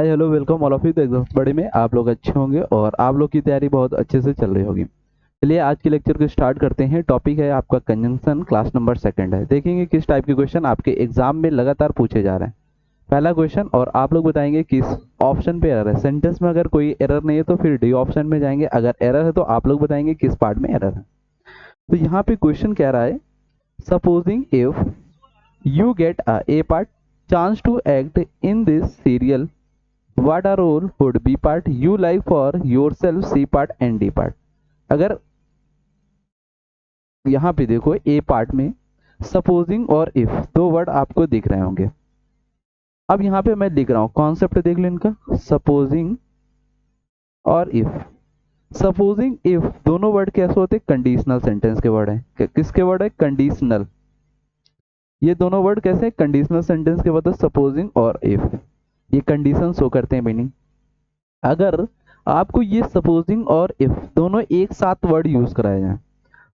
Hi hello welcome all of you. तो exam बड़े में आप लोग अच्छे होंगे और आप लोग की तैयारी बहुत अच्छे से चल रही होगी। चलिए आज के लेक्चर को स्टार्ट करते हैं। टॉपिक है आपका कंजंक्शन, क्लास नंबर सेकंड है। देखेंगे किस टाइप के क्वेश्चन आपके एग्जाम में लगातार पूछे जा रहे हैं। पहला क्वेश्चन और आप लोग बताएंगे किस ऑप्शन पे एरर है। सेंटेंस में अगर कोई एरर नहीं है तो फिर डी ऑप्शन में जाएंगे, अगर एरर है तो आप लोग बताएंगे किस पार्ट में एरर है। तो यहाँ पे क्वेश्चन कह रहा है, supposing if you get a part chance to act in this serial, what a role would be part you like for yourself, C part and D part। अगर यहाँ पे देखो ए पार्ट में सपोजिंग और इफ दो वर्ड आपको दिख रहे होंगे। अब यहाँ पे मैं लिख रहा हूँ, कॉन्सेप्ट देख लो इनका, सपोजिंग और इफ। सपोजिंग इफ दोनों वर्ड कैसे होते हैं? कंडीशनल सेंटेंस के वर्ड है। किसके वर्ड है? कंडीशनल। ये दोनों वर्ड कैसे हैं? कंडीशनल सेंटेंस के वर्ड, सपोजिंग और इफ। ये कंडीशन शो करते हैं मीनिंग। अगर आपको ये सपोजिंग और इफ दोनों एक साथ वर्ड यूज कराए जाए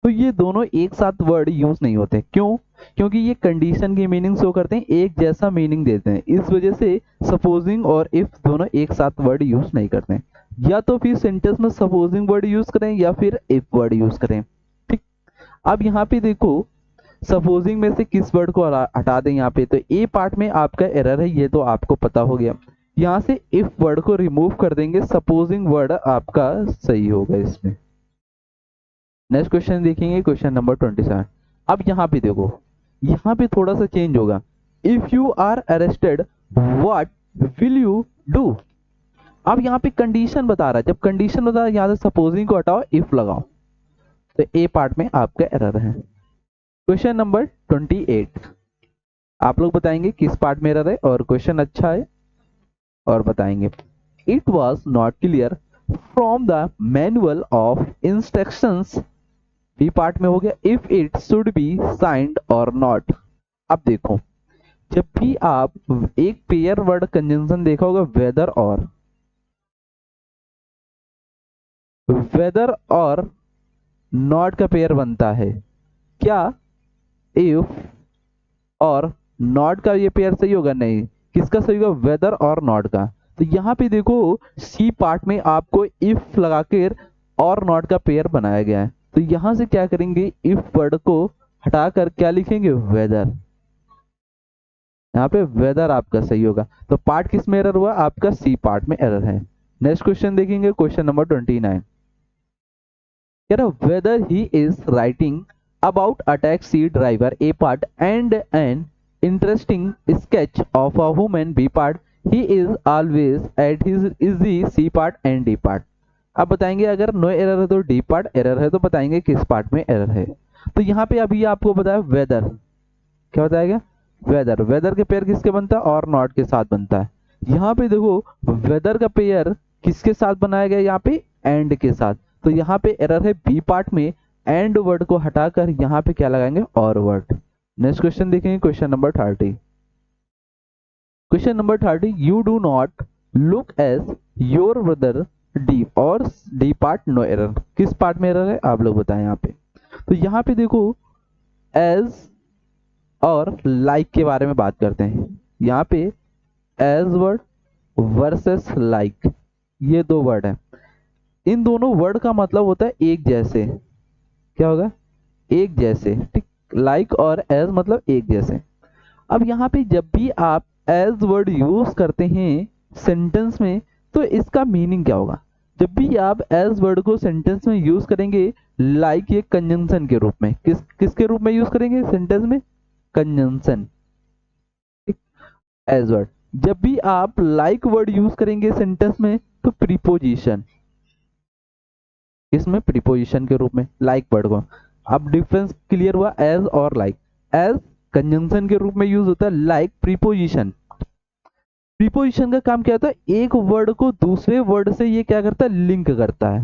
तो ये दोनों एक साथ वर्ड यूज नहीं होते। क्यों? क्योंकि ये कंडीशन की मीनिंग शो करते हैं, एक जैसा मीनिंग देते हैं। इस वजह से सपोजिंग और इफ दोनों एक साथ वर्ड यूज नहीं करते हैं। या तो फिर सेंटेंस में सपोजिंग वर्ड यूज करें या फिर इफ वर्ड यूज करें। ठीक। अब यहाँ पे देखो, सपोजिंग में से किस वर्ड को हटा दें यहाँ पे, तो ए पार्ट में आपका एरर है, ये तो आपको पता हो गया। यहाँ से इफ वर्ड को रिमूव कर देंगे, सपोजिंग वर्ड आपका सही होगा इसमें। नेक्स्ट क्वेश्चन देखेंगे, क्वेश्चन नंबर 27। अब यहाँ पे देखो, यहाँ पे थोड़ा सा चेंज होगा। If you are arrested what will you do. अब यहाँ पे कंडीशन बता रहा है, जब कंडीशन बता रहा है यहाँ से सपोजिंग को हटाओ, इफ लगाओ। तो ए पार्ट में आपका एरर है। क्वेश्चन नंबर 28, आप लोग बताएंगे किस पार्ट में एरर है और क्वेश्चन अच्छा है और बताएंगे। It was not clear from the manual of instructions, B part में हो गया, if it should be signed or not. अब देखो, जब भी आप एक पेयर वर्ड कंजंक्शन देखा होगा, वेदर और नॉट का पेयर बनता है क्या? इफ और नॉट का ये पेयर सही होगा? नहीं। किसका सही होगा? वेदर और नॉट का। तो यहाँ पे देखो, सी पार्ट में आपको इफ लगाकर और नॉट का पेयर बनाया गया है। तो यहां से क्या करेंगे, इफ वर्ड को हटाकर क्या लिखेंगे? वेदर। यहाँ पे वेदर आपका सही होगा। तो पार्ट किस में एरर हुआ? आपका सी पार्ट में एरर है। नेक्स्ट क्वेश्चन देखेंगे, क्वेश्चन नंबर 29। कह रहा whether he is writing about a taxi driver, A part, and an interesting sketch of a woman, B part, he is always at his easy, C part and D part. अब बताएंगे, अगर no error है तो D part, error है तो बताएंगे किस part में एरर है। तो यहाँ पे अभी आपको बताया वेदर, क्या बताया? वेदर। वेदर के पेयर किसके बनता है? और नॉट के साथ बनता है। यहाँ पे देखो, वेदर का पेयर किसके साथ बनाया गया? यहाँ पे एंड के साथ। तो यहाँ पे एरर है बी पार्ट में, एंड वर्ड को हटाकर यहाँ पे क्या लगाएंगे? Or word. नेक्स्ट क्वेश्चन देखेंगे, question number 30। Question number 30, you do not look as your brother, D और डी पार्ट नो एरर। किस पार्ट में एरर है आप लोग बताएं यहाँ पे। तो यहाँ पे देखो, एज और लाइक के बारे में बात करते हैं। यहाँ पे एज वर्ड वर्सेस लाइक, ये दो वर्ड है। इन दोनों वर्ड का मतलब होता है एक जैसे। क्या होगा? एक जैसे। ठीक। लाइक और एज मतलब एक जैसे। अब यहाँ पे जब भी आप एज वर्ड यूज करते हैं सेंटेंस में, तो इसका मीनिंग क्या होगा? जब भी आप एज वर्ड को सेंटेंस में यूज करेंगे, लाइक ये कंजंक्शन के रूप में, किसके रूप में यूज करेंगे सेंटेंस में? कंजंक्शन। As word. जब भी आप लाइक वर्ड यूज करेंगे सेंटेंस में तो प्रीपोजिशन, इसमें प्रीपोजिशन के रूप में लाइक वर्ड को। अब डिफरेंस क्लियर हुआ एज और लाइक। एज कंजंक्शन के रूप में यूज होता है, लाइक प्रीपोजिशन। प्रीपोजिशन का काम क्या होता है? एक वर्ड को दूसरे वर्ड से ये क्या करता है? लिंक करता है।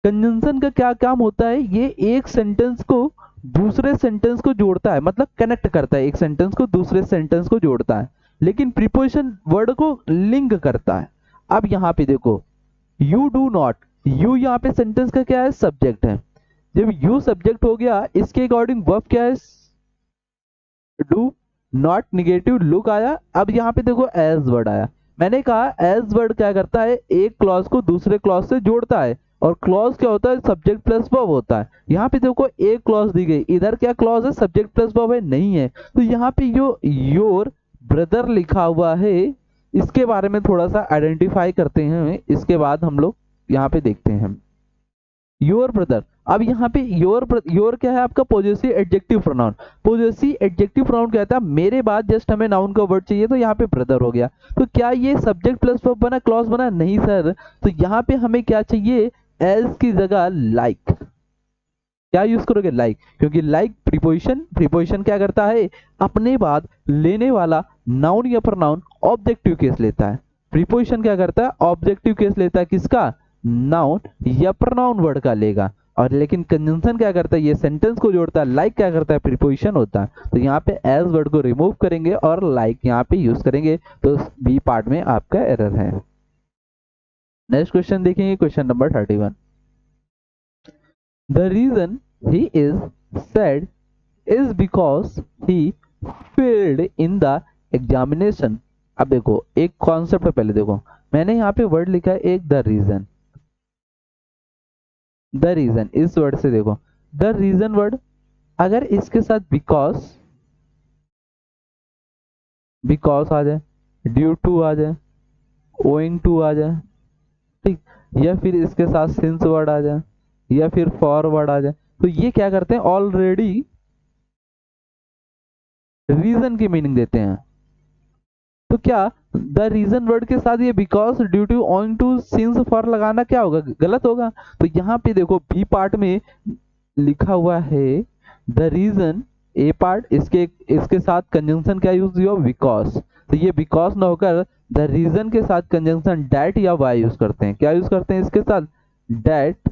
कंजंक्शन का क्या काम होता है? ये एक सेंटेंस को दूसरे सेंटेंस को जोड़ता है, मतलब कनेक्ट करता है, एक सेंटेंस को दूसरे सेंटेंस को जोड़ता है। लेकिन प्रीपोजिशन वर्ड को लिंक करता है। अब यहाँ पे देखो, यू डू नॉट, यू यहाँ पे सेंटेंस का क्या है? सब्जेक्ट है। जब यू सब्जेक्ट हो गया, इसके अकॉर्डिंग वर्ब क्या है? डू। नॉट निगेटिव, लुक आया। अब यहाँ पे देखो एज वर्ड आया। मैंने कहा एज वर्ड क्या करता है, एक क्लॉज को दूसरे क्लॉज से जोड़ता है, और क्लॉज क्या होता है, सब्जेक्ट प्लस वर्ब होता है। यहाँ पे देखो एक क्लॉज दी गई, इधर क्या क्लॉज है, सब्जेक्ट प्लस वर्ब है, नहीं है। तो यहाँ पे जो योर ब्रदर लिखा हुआ है, इसके बारे में थोड़ा सा आइडेंटिफाई करते हैं, इसके बाद हम लोग यहाँ पे देखते हैं योर ब्रदर। अब यहाँ पे योर क्या है आपका, possessive adjective pronoun. Possessive adjective pronoun कहता है मेरे बाद जस्ट हमें नाउन का वर्ड चाहिए, तो यहाँ पे ब्रदर हो गया। तो क्या ये सब्जेक्ट प्लस वर्ब बना, क्लॉज बना, नहीं सर। तो यहाँ पे हमें क्या चाहिए, एज की जगह लाइक। क्या यूज करोगे, लाइक, क्योंकि लाइक प्रीपोजिशन, प्रीपोजिशन क्या करता है, अपने बाद लेने वाला नाउन या प्रोनाउन ऑब्जेक्टिव केस लेता है। प्रीपोजिशन क्या करता है, ऑब्जेक्टिव केस लेता है, किसका, नाउन या प्रोनाउन वर्ड का लेगा। और लेकिन कंजंक्शन क्या करता है, ये सेंटेंस को जोड़ता है। लाइक क्या करता है, प्रीपोजिशन होता है। तो यहाँ पे एज वर्ड को रिमूव करेंगे और लाइक यहाँ पे यूज करेंगे, तो बी पार्ट में आपका एरर है। नेक्स्ट क्वेश्चन देखेंगे, question number 31। The reason he is sad is because he failed in the examination। अब देखो एक कॉन्सेप्ट है, पहले देखो मैंने यहाँ पे वर्ड लिखा है एक, द रीजन। द रीजन इस वर्ड से देखो, द रीजन वर्ड अगर इसके साथ बिकॉज, बिकॉज आ जाए, ड्यू टू आ जाए, ओइंग टू आ जाए, ठीक, या फिर इसके साथ सिंस वर्ड आ जाए, या फिर फॉरवर्ड आ जाए, तो ये क्या करते हैं, ऑलरेडी रीजन की मीनिंग देते हैं। तो क्या द रीजन वर्ड के साथ ये because, due to, on to, since, for लगाना क्या होगा, गलत होगा। तो यहाँ पे देखो बी पार्ट में लिखा हुआ है द रीजन, ए पार्ट इसके साथ कंजंक्शन क्या यूज हुआ, बिकॉज। तो ये बिकॉज ना होकर द रीजन के साथ कंजंक्शन डैट या वाई यूज करते हैं। क्या यूज करते हैं इसके साथ, डैट,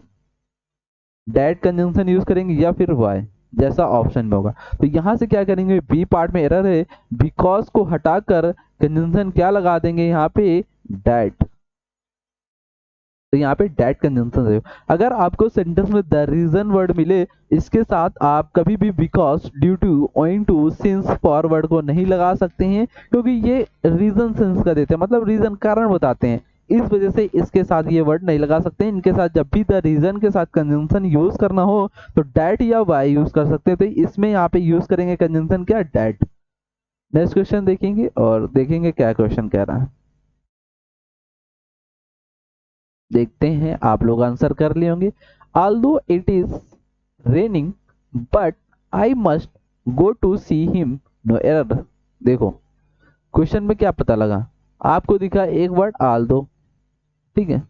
डैट कंजंक्शन यूज करेंगे या फिर वाई, जैसा ऑप्शन में होगा। तो यहां से क्या करेंगे, बी पार्ट में एरर है, बिकॉज को हटाकर कंजंक्शन क्या लगा देंगे यहाँ पे, डैट। तो यहाँ पे डैट कंजंक्शन है। अगर आपको सेंटेंस में द रीजन वर्ड मिले, इसके साथ आप कभी भी because, due to, owing to, since, for word को नहीं लगा सकते हैं, क्योंकि ये रीजन सेंस का देते हैं, मतलब रीजन कारण बताते हैं। इस वजह से इसके साथ ये वर्ड नहीं लगा सकते। इनके साथ जब भी द रीजन के साथ कंजंक्शन यूज करना हो तो डैट या वाई यूज कर सकते हैं। तो इसमें यहाँ पे यूज करेंगे कंजंक्शन क्या, डैट। नेक्स्ट क्वेश्चन देखेंगे और देखेंगे क्या क्वेश्चन कह रहा है, देखते हैं आप लोग आंसर कर लिए होंगे। Although it is raining but I must go to see him, no error. देखो क्वेश्चन में क्या पता लगा, आपको दिखा एक वर्ड ऑल्दो, ठीक है,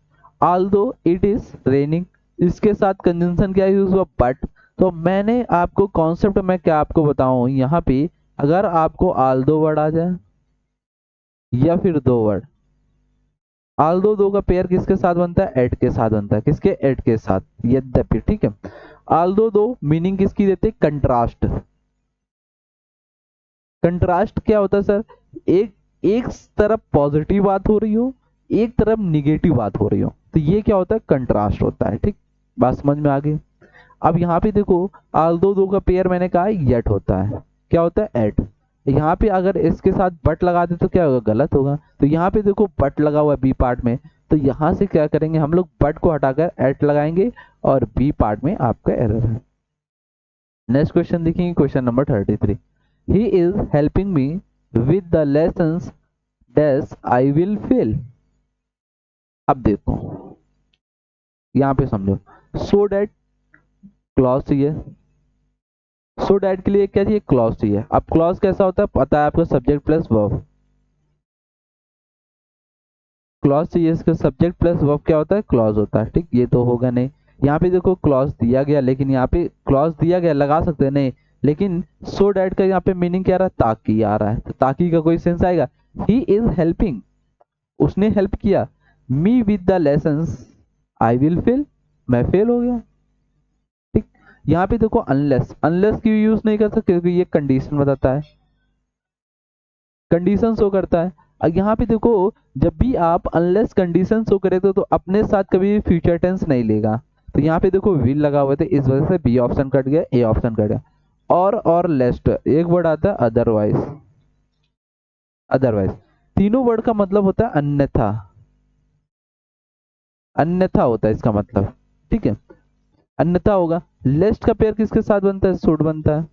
ऑल्दो इट इज रेनिंग, इसके साथ कंजंक्शन क्या यूज हुआ, बट। तो मैंने आपको कॉन्सेप्ट में क्या आपको बताऊं, यहाँ पे अगर आपको ऑल्दो वर्ड आ जाए या फिर दो वर्ड, ऑल्दो दो का पेयर किसके साथ बनता है, एट के साथ बनता है, किसके, एट के साथ, यद्यपि, ठीक है। ऑल्दो दो मीनिंग किसकी देते हैं, कंट्रास्ट। कंट्रास्ट क्या होता है सर, एक एक तरफ पॉजिटिव बात हो रही हो, एक तरफ निगेटिव बात हो रही हो, तो ये क्या होता है, कंट्रास्ट होता है, ठीक। बात समझ में आ गई। अब यहाँ पे देखो ऑल्दो दो का पेयर मैंने कहा येट होता है, क्या होता है, एट। यहाँ पे अगर इसके साथ बट लगा दे तो क्या होगा, गलत होगा। तो यहाँ पे देखो बट लगा हुआ है बी पार्ट में, तो यहाँ से क्या करेंगे हम लोग, बट को हटाकर एट लगाएंगे और बी पार्ट में आपका एरर है। नेक्स्ट क्वेश्चन देखेंगे, question number 33। He is helping me with the lessons dash I will fail. अब देखो यहाँ पे समझो, सो डैट क्लॉज चाहिए, सो डैट के लिए क्या चाहिए, क्लॉज चाहिए। अब क्लॉज कैसा होता है पता है आपको, सब्जेक्ट प्लस वर्ब। क्लॉज चाहिए, इसका सब्जेक्ट प्लस वर्ब क्या होता है, क्लॉज होता है, ठीक। ये तो होगा नहीं। यहाँ पे देखो क्लॉज दिया गया, लेकिन यहाँ पे क्लॉज दिया गया लगा सकते हैं नहीं, लेकिन सो डैट का यहाँ पे मीनिंग क्या आ रहा है, ताकि आ रहा है, तो ताकि का कोई सेंस आएगा। ही इज हेल्पिंग, उसने हेल्प किया, me with the lessons I will fail, मैं फेल हो गया, ठीक। यहाँ पे देखो अनलेस, अनलेस की यूज नहीं कर सकते क्योंकि ये कंडीशन बताता है, कंडीशन शो करता है। अब यहाँ पे देखो जब भी आप अनलेस कंडीशन शो करे तो अपने साथ कभी फ्यूचर टेंस नहीं लेगा। तो यहाँ पे देखो विल लगा हुआ था, इस वजह से बी ऑप्शन कट गया, ए ऑप्शन कट गया। और लेस्ट एक वर्ड आता है अदरवाइज, अदरवाइज तीनों वर्ड का मतलब होता है अन्यथा, अन्यथा होता है इसका मतलब, ठीक है, अन्यथा होगा। लेस्ट का पेयर किसके साथ बनता है, शुड बनता है।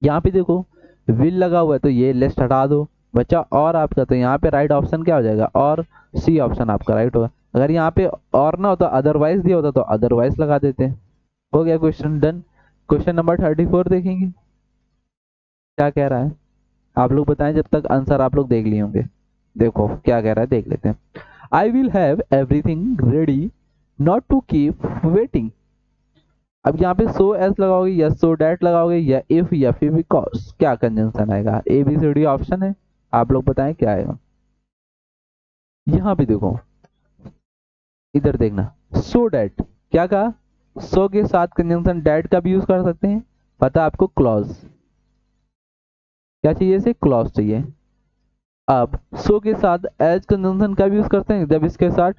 यहाँ पे देखो विल लगा हुआ है तो ये लेस्ट हटा दो बच्चा, और आपका तो यहाँ पे राइट ऑप्शन क्या हो जाएगा, और सी ऑप्शन आपका राइट होगा। अगर यहाँ पे और ना होता अदरवाइज दिया होता तो अदरवाइज लगा देते। हो गया क्वेश्चन डन। क्वेश्चन नंबर 34 देखेंगे क्या कह रहा है, आप लोग बताएं जब तक आंसर आप लोग देख लिए होंगे। देखो क्या कह रहा है, देख लेते हैं। I will have everything ready not to keep waiting. अब यहाँ पे सो एस लगाओगे या सो डैट लगाओगे या इफ या फिर बिकॉज, क्या कंजंक्शन आएगा, A B C D option है, आप लोग बताएं क्या आएगा। यहाँ पे देखो, इधर देखना, सो डैट क्या कहा, सो के साथ कंजंक्शन डैट का भी यूज कर सकते हैं, पता आपको क्लॉज, क्या चाहिए इसे, क्लॉज चाहिए। अब सो के साथ एज कंजंक्शन का भी यूज करते हैं जब इसके साथ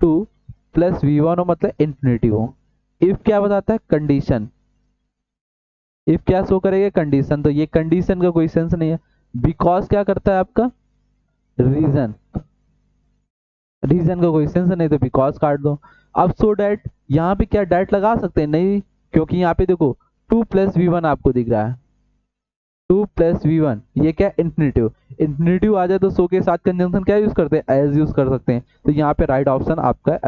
टू प्लस वी वन हो मतलब इंफिनिटी हो। इफ क्या बताता है, कंडीशन, इफ क्या शो करेगा, कंडीशन, तो ये कंडीशन का कोई सेंस नहीं है। बिकॉज क्या करता है आपका, रीजन, रीजन का कोई सेंस नहीं तो बिकॉज काट दो। अब सो डैट, यहाँ पे क्या डैट लगा सकते हैं, नहीं, क्योंकि यहाँ पे देखो टू प्लस वी वन आपको दिख रहा है, टू प्लस वी वन ये क्या, इन्फिनेटिव, इन्फिनेटिव आ जाए तो सो के साथ कंजंक्शन क्या यूज करते हैं, एज यूज कर सकते हैं। तो यहाँ पे राइट ऑप्शन आपका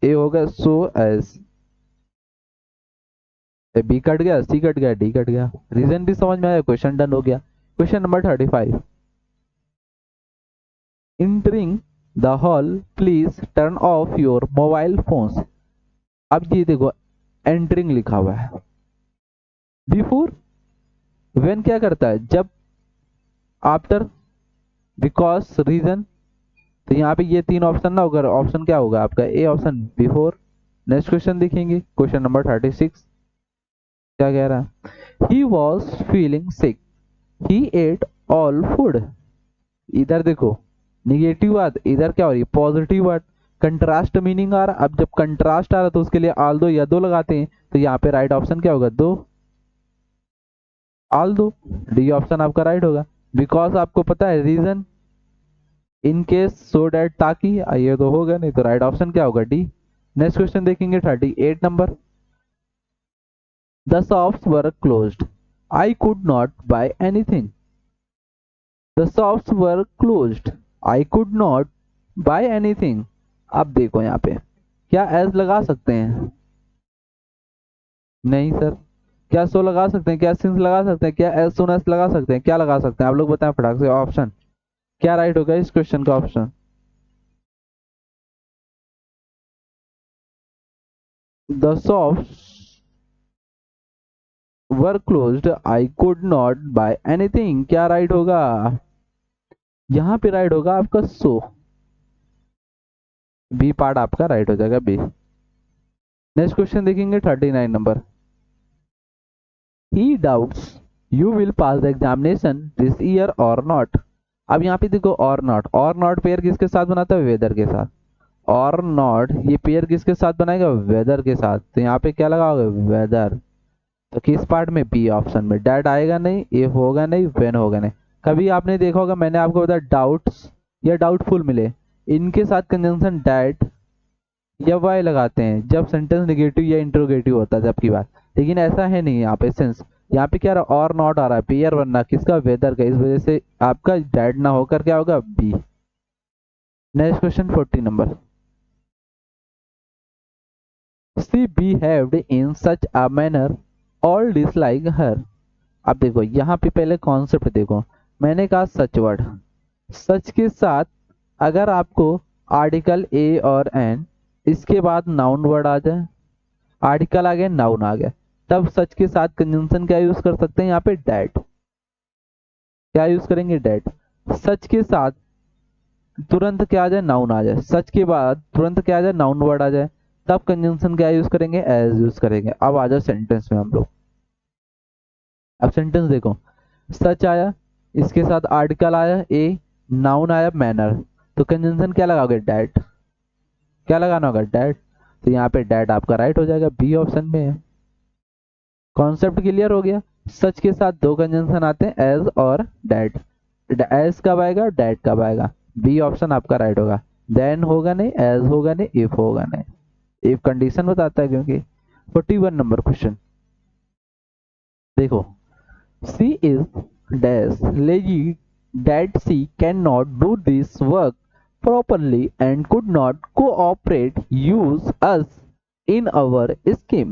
ए होगा, सो एज। बी कट गया, सी कट गया, डी कट गया, रीजन भी समझ में आया, क्वेश्चन डन हो गया। Question number 35, entering the hall please turn off your mobile phones. अब ये देखो एंटरिंग लिखा हुआ है, बिफोर, व्हेन क्या करता है, जब, आफ्टर, बिकॉज, रीजन। तो यहाँ पे ये तीन ऑप्शन ना होगा, ऑप्शन क्या होगा आपका, A option before. Next question देखेंगे, क्वेश्चन नंबर 36, क्या कह रहा है, he was feeling sick, he at all food. इधर देखो निगेटिव बात, इधर क्या हो रही है, पॉजिटिव बात, कंट्रास्ट मीनिंग आ रहा। अब जब कंट्रास्ट आ रहा तो उसके लिए आल दो या दो लगाते हैं, तो यहाँ पे राइट ऑप्शन क्या होगा, though, although, D option आपका राइट होगा। बिकॉज आपको पता है reason, in case, so that ताकि, ये तो होगा नहीं, तो राइट ऑप्शन क्या होगा, डी। नेक्स्ट क्वेश्चन देखेंगे 38 नंबर, the shops were closed, I could not buy anything. The shops were closed, I could not buy anything. अब देखो यहाँ पे क्या एज लगा सकते हैं, नहीं सर। क्या सो लगा सकते हैं, क्या सिंस लगा सकते हैं, क्या एज सुन एस लगा सकते हैं, क्या लगा सकते हैं, आप लोग बताएं फटाक से ऑप्शन क्या राइट होगा इस क्वेश्चन का option. The shops were closed I could not buy anything, क्या राइट होगा, यहाँ पे राइट होगा आपका सो, बी पार्ट आपका राइट हो जाएगा, बी। नेक्स्ट क्वेश्चन देखेंगे 39 नंबर, he doubts you will pass the examination this year or not. अब यहाँ पे देखो और नॉट पेयर किसके साथ बनाता है, वेदर के साथ, और नॉट ये पेयर किसके साथ बनाएगा, वेदर के साथ। तो यहाँ पे क्या लगाओगे, वेदर, तो किस पार्ट में, बी ऑप्शन में। डैट आएगा नहीं, इफ होगा नहीं, व्हेन होगा नहीं। कभी आपने देखा होगा, मैंने आपको बताया डाउट्स या डाउटफुल मिले, इनके साथ कंजंक्शन डैट या वाई लगाते हैं जब सेंटेंस नेगेटिव या इंट्रोगेटिव होता है, जबकि बात, लेकिन ऐसा है नहीं यहाँ पे सेंस। यहाँ पे क्या रहा, और नॉट आ रहा है, पेयर बनना किसका, वेदर का, इस वजह से आपका डैट ना होकर क्या होगा, B. Next question 40 number, she behaved in such a manner all dislike her. अब देखो यहाँ पे पहले कॉन्सेप्ट देखो, मैंने कहा सच वर्ड, सच के साथ अगर आपको आर्टिकल ए और एन, इसके बाद नाउन वर्ड आ जाए, आर्टिकल आ गया, नाउन आ गया, तब सच के साथ कंजंक्शन क्या यूज कर सकते हैं, यहाँ पे डैट, क्या यूज करेंगे, डैट। सच के साथ तुरंत क्या आ जाए, नाउन आ जाए, सच के बाद तुरंत क्या आ जाए, नाउन वर्ड आ जाए, तब कंजंक्शन क्या यूज करेंगे, एज यूज करेंगे। अब आ जाए सेंटेंस में हम लोग, अब सेंटेंस देखो, सच आया, इसके साथ आर्टिकल आया ए, नाउन आया मैनर, तो कंजंक्शन क्या लगाओगे, डैट, क्या लगाना होगा, डैट। तो यहाँ पे डैट आपका राइट हो जाएगा, बी ऑप्शन में है। कॉन्सेप्ट क्लियर हो गया, सच के साथ दो कंजंक्शन आते हैं, एज और डैट। एज कब आएगा, डेट कब आएगा, बी ऑप्शन आपका राइट होगा। देन होगा नहीं, एज होगा नहीं, इफ होगा नहीं। इफ कंडीशन बताता है क्योंकि। 41 नंबर क्वेश्चन देखो, she is dash lazy that she cannot do this work properly and could not cooperate use us in our scheme।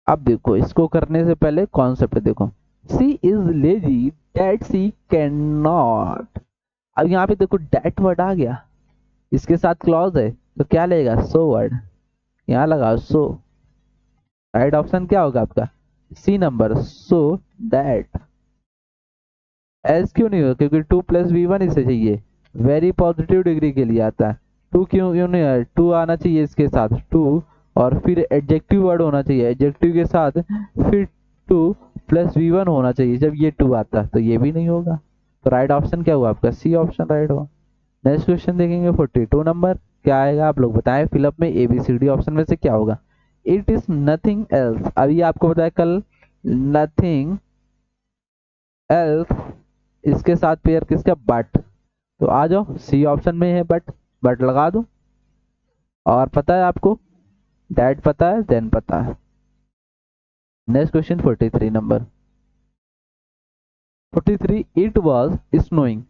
अब देखो, इसको करने से पहले कॉन्सेप्ट देखो, she is lazy that she can not. अब यहाँ पे देखो डेट वर्ड आ गया, इसके साथ क्लॉज है, तो क्या लेगा, सो वर्ड, यहाँ लगा सो। राइट ऑप्शन क्या होगा आपका, C number, so that. As क्यों नहीं होगा, क्योंकि 2+v1 इसे चाहिए, वेरी पॉजिटिव डिग्री के लिए आता है। टू क्यों क्यों नहीं है, टू आना चाहिए इसके साथ, टू, और फिर एडजेक्टिव वर्ड होना चाहिए, एडजेक्टिव के साथ फिर 2+v1 होना चाहिए। जब ये 2 आता है तो ये भी नहीं होगा, तो राइट ऑप्शन क्या हुआ आपका, सी ऑप्शन राइट होगा। नेक्स्ट क्वेश्चन देखेंगे 42 नंबर, क्या आएगा आप लोग बताएं, फिलअप में ABCD ऑप्शन में से क्या होगा। इट इज नथिंग एल्स, अभी आपको बताया कल, नथिंग एल्स, इसके साथ पेयर किसका, बट, तो आ जाओ सी ऑप्शन में है बट, बट लगा दो। और पता है आपको, डैट पता है, देन पता है। नेक्स्ट क्वेश्चन 43 नंबर, 43, it was snowing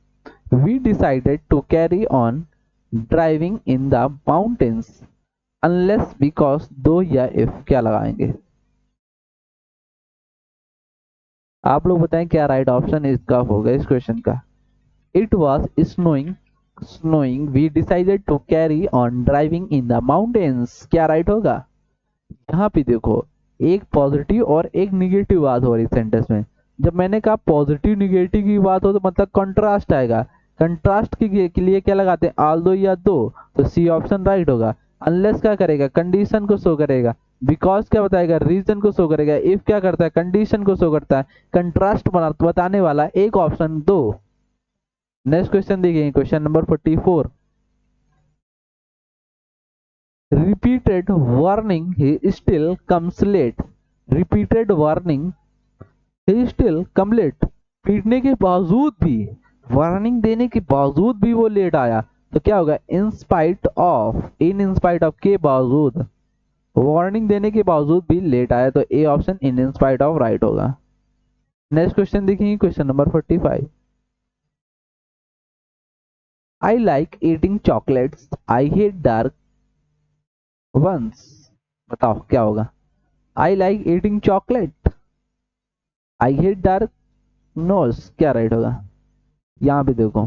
we decided to carry on driving in the mountains unless because, though या इफ, क्या लगाएंगे आप लोग बताएं, क्या राइट ऑप्शन इसका होगा इस क्वेश्चन का। It was snowing we decided to carry on driving in the mountains, क्या राइट होगा। यहाँ पे देखो, एक पॉजिटिव और एक निगेटिव बात हो रही सेंटेंस में। जब मैंने कहा पॉजिटिव निगेटिव की बात हो तो मतलब कंट्रास्ट आएगा, कंट्रास्ट के लिए क्या लगाते हैं, आल दो या दो, तो सी ऑप्शन राइट होगा। अनलेस क्या करेगा, कंडीशन को शो करेगा। बिकॉज क्या बताएगा, रीजन को शो करेगा। इफ क्या करता है, कंडीशन को शो करता है। कंट्रास्ट बताने वाला एक ऑप्शन दो। नेक्स्ट क्वेश्चन देखिए, question number 44, repeated warning he still comes late, repeated warning he still come late, पीटने के बावजूद भी, वार्निंग देने के बावजूद भी वो लेट आया, तो क्या होगा, इन spite of, in spite of के बावजूद, वार्निंग देने के बावजूद भी लेट आया, तो A option in spite of right होगा। नेक्स्ट क्वेश्चन देखेंगे, question number 45, I like eating chocolates I hate dark ones, बताओ क्या होगा। I like eating chocolate I hate dark nose, क्या राइट होगा। यहाँ पे देखो,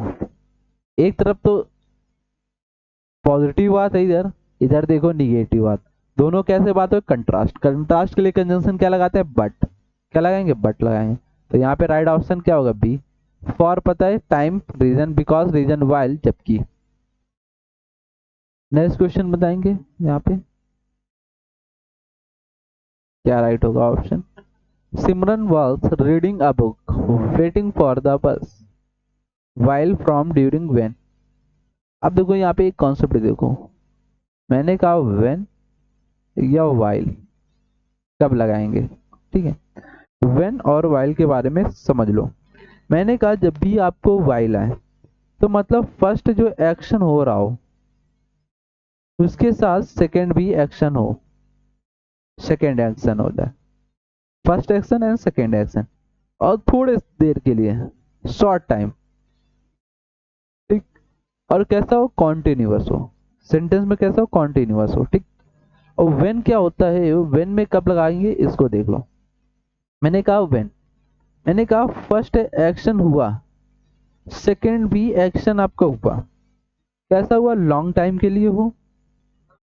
एक तरफ तो पॉजिटिव बात है, इधर इधर देखो निगेटिव बात, दोनों कैसे बात हो, कंट्रास्ट, कंट्रास्ट के लिए कंजंक्शन क्या लगाते हैं, बट, क्या लगाएंगे, बट लगाएंगे, तो यहाँ पे राइट ऑप्शन क्या होगा, बी। फॉर पता है, time, reason, because, reason, while, जबकि। नेक्स्ट क्वेश्चन बताएंगे यहाँ पे, क्या राइट होगा option. Simran was reading a book waiting for the bus while from during when. अब देखो यहाँ पे एक कॉन्सेप्ट देखो, मैंने कहा व्हेन या वाइल, कब लगाएंगे, ठीक है। व्हेन और वाइल के बारे में समझ लो। मैंने कहा जब भी आपको वाइल आए तो मतलब फर्स्ट जो एक्शन हो रहा हो उसके साथ सेकंड भी एक्शन हो, सेकंड एक्शन हो जाए, first action and second action, और थोड़े देर के लिए, शॉर्ट टाइम, ठीक, और कैसा हो, कॉन्टिन्यूअस हो, सेंटेंस में कैसा हो, कॉन्टिन्यूअस हो, ठीक। और व्हेन क्या होता है, व्हेन में कब लगाएंगे इसको देख लो। मैंने कहा व्हेन, मैंने कहा फर्स्ट एक्शन हुआ, सेकंड भी एक्शन आपका हुआ, कैसा हुआ, लॉन्ग टाइम के लिए हो,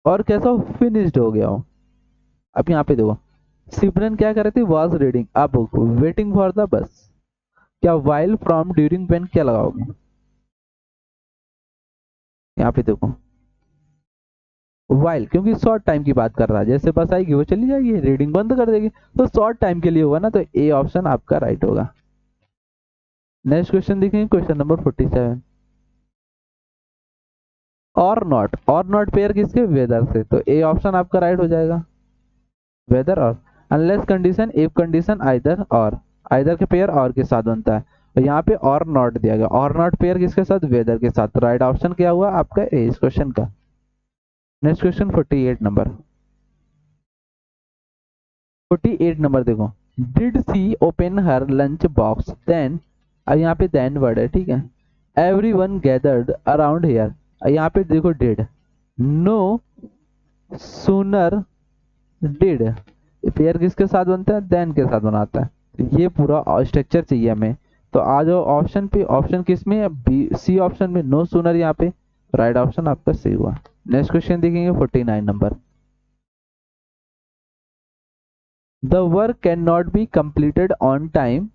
और कैसा हो, फिनिश्ड हो गया हो। अब यहाँ पे देखो, सिमरन क्या कर रहे थे, was reading a book waiting for the बस, क्या वाइल, फ्रॉम, ड्यूरिंग, व्हेन, क्या लगाओगे यहाँ पे देखो, वाइल, क्योंकि शॉर्ट टाइम की बात कर रहा है, जैसे बस आएगी वो चली जाएगी, रीडिंग बंद कर देगी, तो शॉर्ट टाइम के लिए हुआ ना, तो ए ऑप्शन आपका राइट होगा। नेक्स्ट क्वेश्चन देखेंगे, क्वेश्चन नंबर 47, और नॉट पेयर किसके, वेदर से, तो ए ऑप्शन आपका राइट हो जाएगा, वेदर और। Unless condition, if condition, either और, आइदर के पेयर और के साथ बनता है, तो यहाँ पे और नॉट दिया गया, और नॉट पेयर किसके साथ, वेदर के साथ। राइट ऑप्शन क्या हुआ आपका ए इस क्वेश्चन का। Next question 48 number. 48 नंबर देखो, did she open her lunch box then, अब यहाँ पे देन वर्ड है, ठीक है। Everyone gathered around here, यहाँ पे देखो did, no sooner did, pair किसके साथ बनता है, देन के साथ बनाता है। तो ये पूरा स्ट्रक्चर चाहिए हमें। तो आ जाओ ऑप्शन पे, ऑप्शन किस में है, बी सी ऑप्शन में, नो सूनर यहाँ पे। राइट ऑप्शन आपका सही हुआ। नेक्स्ट क्वेश्चन देखेंगे 49 number. The work can not be completed on time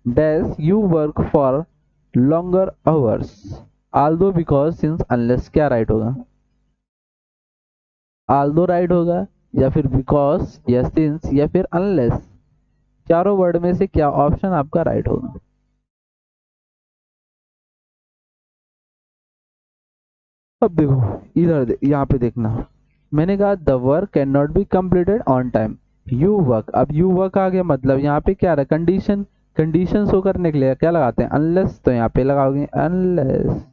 dash you work for longer hours Aldous because since unless, क्या राइट होगा, आल्दो राइट होगा, या फिर बिकॉज, या सिंस, या फिर अनलेस। चारों वर्ड में से क्या ऑप्शन आपका राइट होगा। अब देखो इधर यहाँ पे देखना, मैंने कहा the work can not be completed on time, you work, अब यू वर्क आ गया, मतलब यहाँ पे क्या रहा, कंडीशन, कंडीशन शो करने के लिए क्या लगाते हैं, अनलेस, तो यहाँ पे लगाओगे अनलेस।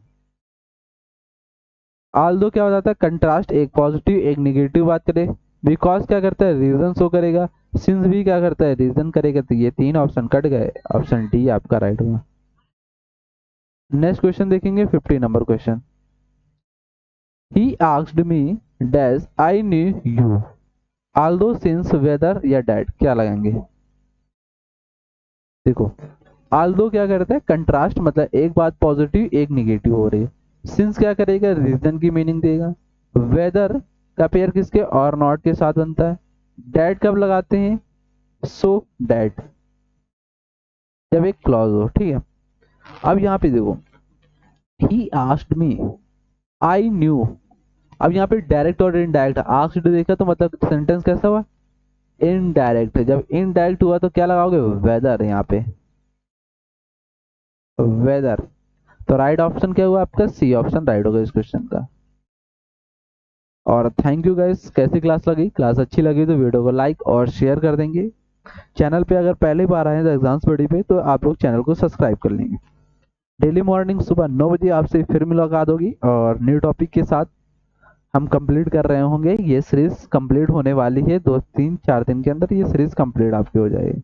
आल्दो क्या हो जाता है, कंट्रास्ट, एक पॉजिटिव एक निगेटिव बात करे। बिकॉज क्या करता है, रीजन शो करेगा। सिंस भी क्या करता है, रीजन करेगा। तो ये तीन ऑप्शन कट गए, ऑप्शन डी आपका राइट होगा। नेक्स्ट क्वेश्चन देखेंगे 50 नंबर question. He asked me dash I knew you although since whether या डैट, क्या लगाएंगे। देखो आल्दो क्या करता है, कंट्रास्ट, मतलब एक बात पॉजिटिव एक निगेटिव हो रही है। सिंस क्या करेगा, रीजन की मीनिंग देगा। वेदर का पेयर किसके, और नॉट के साथ बनता है। डैट कब लगाते हैं, सो डैट, जब एक क्लॉज हो, ठीक है। अब यहाँ पे देखो, ही आस्क्ड मी आई न्यू, अब यहाँ पे डायरेक्ट और इनडायरेक्ट, आस्क्ड देखा तो मतलब सेंटेंस कैसा हुआ, इनडायरेक्ट। जब इनडायरेक्ट हुआ तो क्या लगाओगे, वेदर, यहाँ पे वेदर। तो राइट ऑप्शन क्या हुआ आपका, सी ऑप्शन राइट होगा इस क्वेश्चन का। और थैंक यू गाइस, कैसी क्लास लगी, क्लास अच्छी लगी तो वीडियो को लाइक और शेयर कर देंगे। चैनल पे अगर पहली बार आए हैं तो एग्जाम्स बड़ी पे, तो आप लोग चैनल को सब्सक्राइब कर लेंगे। डेली मॉर्निंग सुबह 9 बजे आपसे फिर मुलाकात होगी और न्यू टॉपिक के साथ। हम कंप्लीट कर रहे होंगे, ये सीरीज कंप्लीट होने वाली है 2 3 4 दिन के अंदर, ये सीरीज कंप्लीट आपकी हो जाएगी।